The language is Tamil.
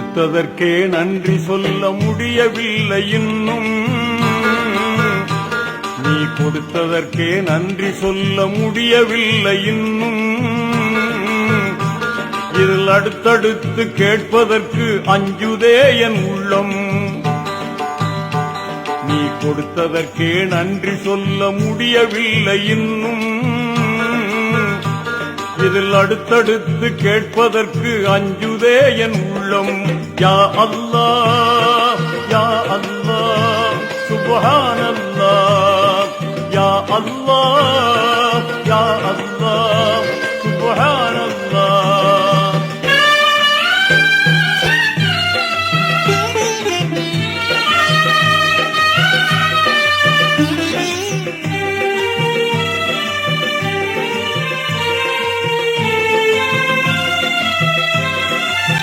கொடுத்ததற்கே நன்றி சொல்ல முடியவில்லை இன்னும். நீ கொடுத்ததற்கே நன்றி சொல்ல முடியவில்லை இன்னும். இதில் அடுத்தடுத்து கேட்பதற்கு அஞ்சுதே என் உள்ளம். நீ கொடுத்ததற்கே நன்றி சொல்ல முடியவில்லை இன்னும். இதில் அடுத்தடுத்து கேட்பதற்கு அஞ்சுதே என் உள்ளம். யா அல்லாஹ் யா அல்லாஹ் சுப்ஹானல்லாஹ் யா அல்லாஹ்